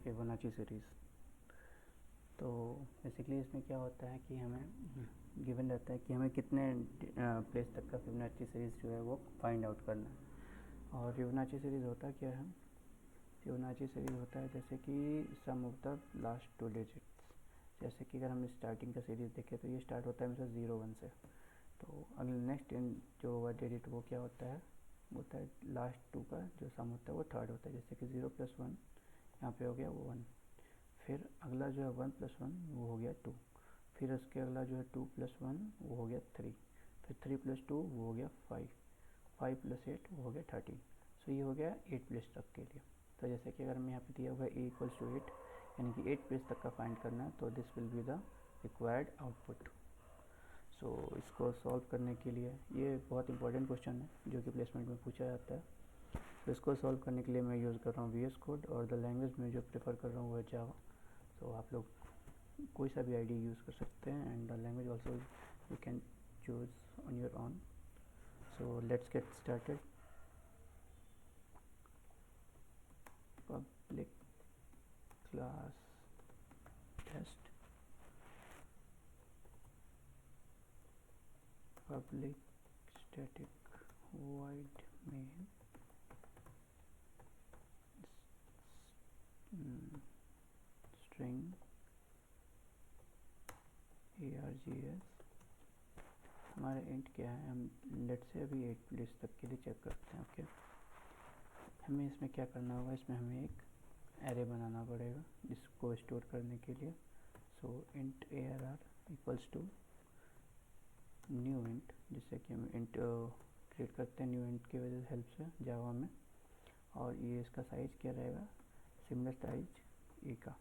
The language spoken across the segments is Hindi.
Fibonacci series. तो बेसिकली इसमें क्या होता है कि हमें गिवन रहता है कि हमें कितने प्लेस तक का फिबोनाची सीरीज़ जो है वो फाइंड आउट करना है। और फिबोनाची सीरीज़ होता क्या है? फिबोनाची सीरीज़ होता है जैसे कि सम ऑफ द लास्ट 2 डिजिट्स। जैसे कि अगर हम स्टार्टिंग का सीरीज़ देखें तो ये स्टार्ट होता है हमेशा 0 1 से। तो अगले नेक्स्ट जो होगा डिजिट वो क्या होता है लास्ट 2 का जो सम होता है वो थर्ड होता है। जैसे कि 0 + 1 यहाँ पे हो गया वो 1। फिर अगला जो है 1 + 1 वो हो गया 2। फिर उसके अगला जो है 2 + 1 वो हो गया 3। फिर 3 + 2 वो हो गया 5। 5 + 8 वो हो गया 13। सो ये हो गया 8 प्लेस तक के लिए। तो जैसे कि अगर मैं यहाँ पे दिया हुआ a = 8 यानी कि 8 प्लेस तक का फाइंड करना है, तो this will be the required output. So इसको सॉल्व करने के लिए ये बहुत इंपॉर्टेंट क्वेश्चन है जो कि प्लेसमेंट में पूछा जाता है। तो इसको सॉल्व करने के लिए मैं यूज़ कर रहा हूँ VS कोड, और द लैंग्वेज में जो प्रेफर कर रहा हूँ वो है जावा। तो आप लोग कोई सा भी आईडी यूज़ कर सकते हैं, and the language also you can choose on your own. So let's get started. Public class test, public static void main string args। हमारा इंट क्या है, हम लेट से अभी 8 प्लेस तक के लिए चेक करते हैं। ओके, हमें इसमें क्या करना होगा, इसमें हमें एक एरे बनाना पड़ेगा जिसको स्टोर करने के लिए। So int arr equals to new int, जिससे कि हम इंट क्रिएट करते हैं न्यू इंट की वजह से हेल्प से जावा में। और ये इसका साइज़ क्या रहेगा, सिमिलर साइज ए का।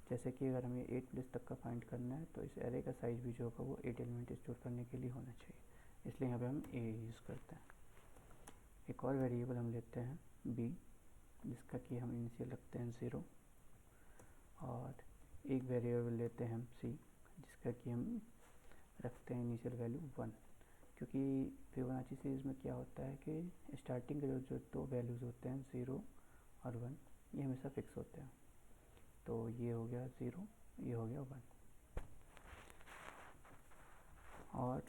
जैसे कि अगर हमें 8 प्लेस तक का फाइंड करना है तो इस एरे का साइज़ भी जो होगा वो 8 एलिमेंट स्टोर करने के लिए होना चाहिए, इसलिए यहाँ पे हम ए यूज़ करते हैं। एक और वेरिएबल हम लेते हैं बी, जिसका कि हम इनिशियल रखते हैं 0। और एक वेरिएबल लेते हैं हम सी, जिसका कि हम रखते हैं इनिशियल वैल्यू 1। क्योंकि फिबोनाची सीरीज़ में क्या होता है कि स्टार्टिंग के जो 2 वैल्यूज़ होते हैं 0 और 1 ये हमेशा फिक्स होते हैं। तो ये हो गया 0, ये हो गया 1। और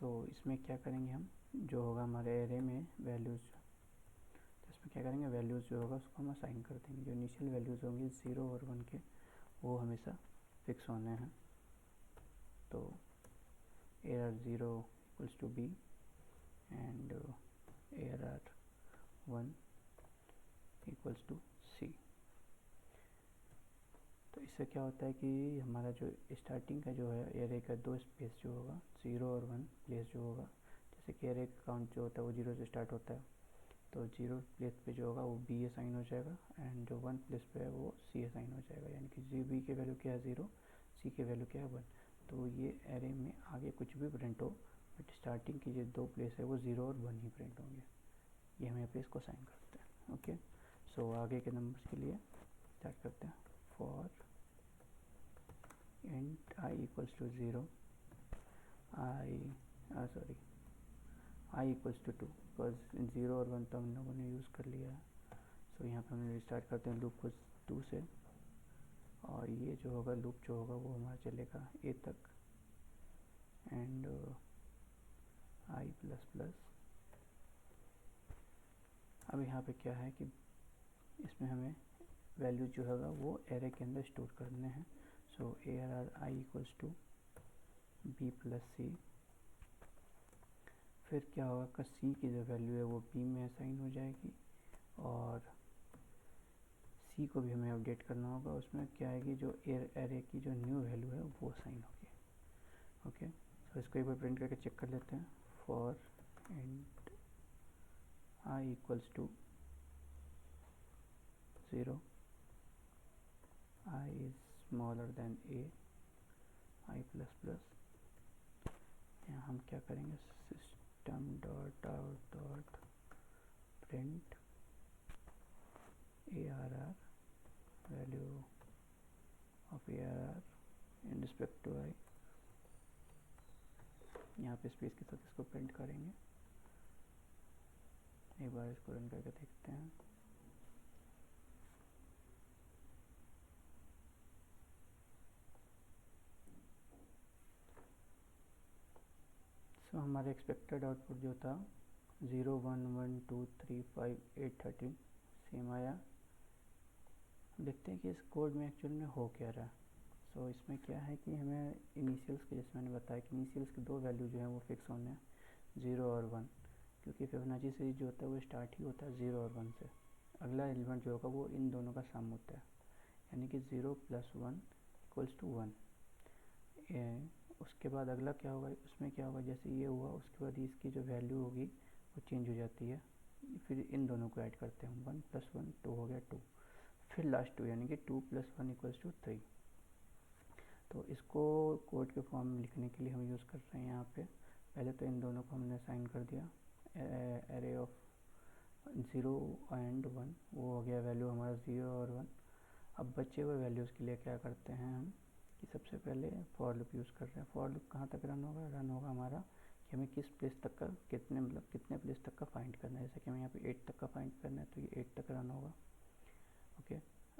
तो इसमें क्या करेंगे हम, जो होगा हमारे एरे में वैल्यूज़, तो इसमें क्या करेंगे, वैल्यूज़ जो होगा उसको हम असाइन कर देंगे। जो इनिशियल वैल्यूज़ होंगी 0 और 1 के वो हमेशा फिक्स होने हैं। तो arr 0 equals to B and arr 1 equals to C. तो इससे क्या होता है कि हमारा जो स्टार्टिंग का जो है एरे का 2 स्पेस जो होगा 0 और 1 प्लेस जो होगा, जैसे कि एरे का काउंट जो होता है वो 0 से स्टार्ट होता है, तो 0 प्लेस पे जो होगा वो बी असाइन हो जाएगा, एंड जो 1 प्लेस पे है वो सी असाइन हो जाएगा। यानी कि जी बी के वैल्यू क्या है 0, सी के वैल्यू क्या है 1। तो ये एरे में आगे कुछ भी प्रिंट हो, बट स्टार्टिंग की जो 2 प्लेस है वो 0 और 1 ही प्रिंट होंगे। ये हम यहाँ पे इसको असाइन करते हैं। ओके, सो आगे के नंबर्स के लिए स्टार्ट करते हैं। For int i equals to 0, i equals to 2, because 0 और 1 तो हम लोगों ने यूज़ कर लिया है। सो यहाँ पे हम रिस्टार्ट करते हैं लूप को 2 से, और ये जो होगा लूप जो होगा वो हमारा चलेगा a तक, एंड i प्लस प्लस। अब यहाँ पे क्या है कि इसमें हमें वैल्यू जो होगा वो एरे के अंदर स्टोर करने हैं। So arr i equals to b plus C. फिर क्या होगा कि सी की जो वैल्यू है वो b में असाइन हो जाएगी, और सी को भी हमें अपडेट करना होगा। उसमें क्या है कि जो एरे की जो न्यू वैल्यू है वो असाइन होगी। ओके, तो इसको एक बार प्रिंट करके चेक कर लेते हैं। For int i equals to 0, i is smaller than a, i plus plus. यहाँ हम क्या करेंगे, system dot out dot print arr value of arr in respect to i। यहाँ पे स्पेस के साथ इसको प्रिंट करेंगे एक बार इसको रन करके देखते हैं। हमारा एक्सपेक्टेड आउटपुट जो था 0 1 1 2 3 5 8 13 सेम आया। देखते हैं कि इस कोड में एक्चुअल में हो क्या रहा है। इसमें क्या है कि हमें इनिशियल्स के, जैसे मैंने बताया कि इनिशियल्स के दो वैल्यू जो है वो फिक्स होने हैं, 0 और 1, क्योंकि फिबोनाची सीरीज जो होता है वो स्टार्ट ही होता है 0 और 1 से। अगला एलिमेंट जो होगा वो इन दोनों का सम होता है, यानी कि 0 + 1 = 1। उसके बाद अगला क्या होगा, उसमें क्या होगा, जैसे ये हुआ उसके बाद इसकी जो वैल्यू होगी वो चेंज हो जाती है। फिर इन दोनों को ऐड करते हैं, 1 + 1 2 हो गया 2, फिर लास्ट 2 यानी कि 2 + 1 = 3। तो इसको कोड के फॉर्म में लिखने के लिए हम यूज़ कर रहे हैं यहाँ पे। पहले तो इन दोनों को हमने असाइन कर दिया, एरे ऑफ 0 एंड 1, वो हो गया वैल्यू हमारा 0 और 1। अब बचे हुए वैल्यूज़ के लिए क्या करते हैं हम कि सबसे पहले फॉर लूप यूज़ कर रहे हैं। फॉर लूप कहाँ तक रन होगा हमारा कि हमें किस प्लेस तक का, कितने प्लेस तक का फाइंड करना है। जैसे कि हमें यहाँ पे 8 तक का फाइंड करना है तो ये 8 तक रन होगा। ओके,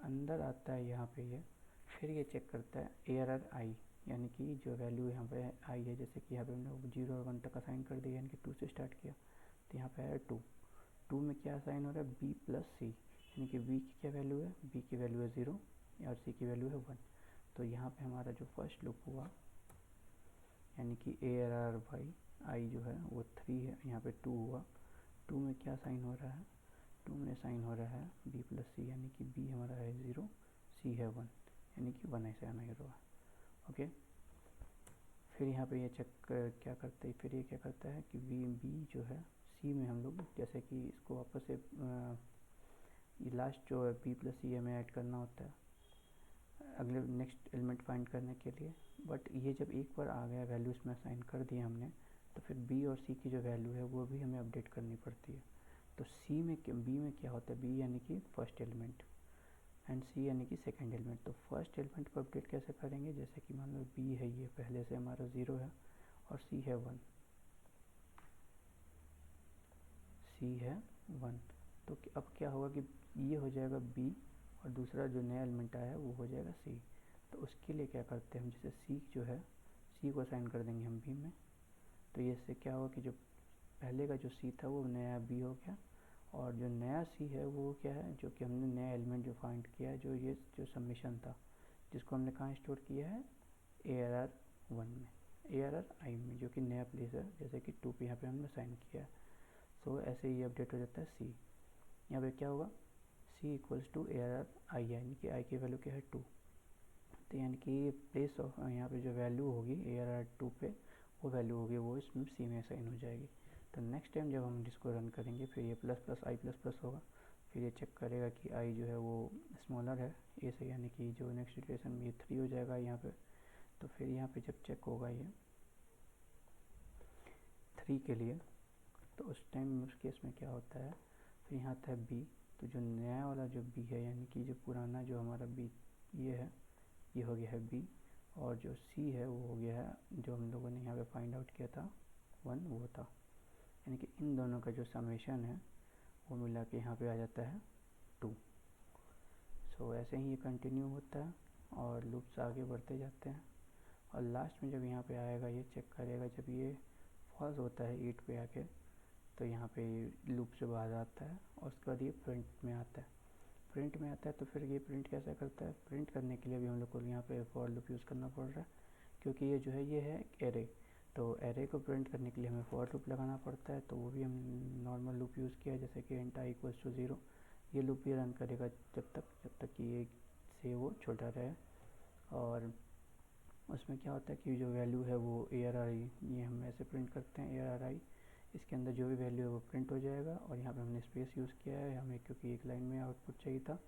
अंदर आता है यहाँ पे ये, फिर ये चेक करता है ARR I, यानी कि जो वैल्यू यहाँ पे आई है, जैसे कि यहाँ पे हमने 0 और 1 तक असाइन कर दिया, यानी कि 2 से स्टार्ट किया, तो यहाँ पे आया 2 में क्या असाइन हो रहा है B + C, यानी कि B की क्या वैल्यू है, B की वैल्यू है 0 और C की वैल्यू है 1। तो यहाँ पे हमारा जो फर्स्ट लूप हुआ, यानी कि ARR I जो है वो 3 है, यहाँ पे 2 हुआ। 2 में क्या साइन हो रहा है, 2 में साइन हो रहा है B + C, यानी कि B हमारा है 0, C है 1, यानी कि 1 ऐसे आना ही रहा। ओके, फिर यहाँ पे ये चेक क्या करते हैं, फिर ये क्या करता है कि B जो है C में हम लोग, जैसे कि इसको वापस से ये लास्ट जो है B + C हमें ऐड करना होता है अगले नेक्स्ट एलिमेंट फाइंड करने के लिए। बट ये जब एक बार आ गया वैल्यू इसमें असाइन कर दिया हमने, तो फिर B और C की जो वैल्यू है वो भी हमें अपडेट करनी पड़ती है। तो B में क्या होता है, B यानी कि फर्स्ट एलिमेंट एंड C यानी कि सेकंड एलिमेंट। तो फर्स्ट एलिमेंट को अपडेट कैसे करेंगे, जैसे कि मान लो B है, ये पहले से हमारा 0 है और C है 1, तो अब क्या होगा कि ये हो जाएगा B और दूसरा जो नया एलिमेंट आया है वो हो जाएगा C। तो उसके लिए क्या करते हैं हम, जैसे C जो है, C को असाइन कर देंगे हम B में। तो ये इससे क्या होगा कि जो पहले का जो C था वो नया B हो गया, और जो नया C है वो क्या है, जो कि हमने नया एलिमेंट जो फाइंड किया है, जो ये जो सबमिशन था जिसको हमने कहाँ स्टोर किया है, ARR I में, जो कि नया प्लेस है, जैसे कि 2 पे यहाँ पे हमने साइन किया है। सो ऐसे ही अपडेट हो जाता है C। यहाँ पे क्या होगा, C = ARR I, यानी कि I की वैल्यू क्या है 2, तो यानी कि प्लेस ऑफ यहाँ पे जो वैल्यू होगी ARR 2 पे, वो वैल्यू होगी वो इसमें C में असाइन हो जाएगी। तो नेक्स्ट टाइम जब हम इसको रन करेंगे, फिर ये ++I++ होगा, फिर ये चेक करेगा कि I जो है वो स्मॉलर है A से, यानी कि जो नेक्स्ट इटरेशन में ये 3 हो जाएगा यहाँ पे। तो फिर यहाँ पे जब चेक होगा ये 3 के लिए, तो उस टाइम उस केस में क्या होता है, फिर यहाँ आता है B। तो जो नया वाला जो B है, यानी कि जो पुराना जो हमारा B ये है, ये हो गया है B, और जो C है वो हो गया है जो हम लोगों ने यहाँ पे फाइंड आउट किया था 1, वो था, यानी कि इन दोनों का जो समेशन है वो मिला के यहाँ पे आ जाता है 2। सो ऐसे ही ये कंटिन्यू होता है और लूप्स आगे बढ़ते जाते हैं, और लास्ट में जब यहाँ पे आएगा ये चेक करेगा, जब ये फॉल्स होता है 8 पे आके, तो यहाँ पे लूप से बाहर आता है, और उसके बाद ये प्रिंट में आता है। तो फिर ये प्रिंट कैसे करता है, प्रिंट करने के लिए भी हम लोग को यहाँ पे फॉर लूप यूज़ करना पड़ रहा है, क्योंकि ये जो है ये है एरे। तो एरे को प्रिंट करने के लिए हमें फॉर लूप लगाना पड़ता है, तो वो भी हम नॉर्मल लूप यूज़ किया, जैसे कि int I = 0। ये लूप भी रन करेगा जब तक कि ये से वो छोटा रहे, और उसमें क्या होता है कि जो वैल्यू है वो ARR I, ये हम ऐसे प्रिंट करते हैं ARR I, इसके अंदर जो भी वैल्यू है वो प्रिंट हो जाएगा। और यहाँ पे हमने स्पेस यूज़ किया है हमें, क्योंकि एक लाइन में आउटपुट चाहिए था,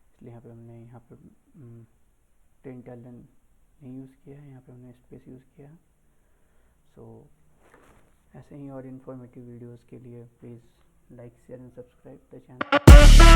इसलिए यहाँ पे हमने यहाँ पे प्रिंट एलन नहीं यूज़ किया है, यहाँ पे हमने स्पेस यूज़ किया है। सो ऐसे ही और इन्फॉर्मेटिव वीडियोज़ के लिए please like, share and subscribe the channel.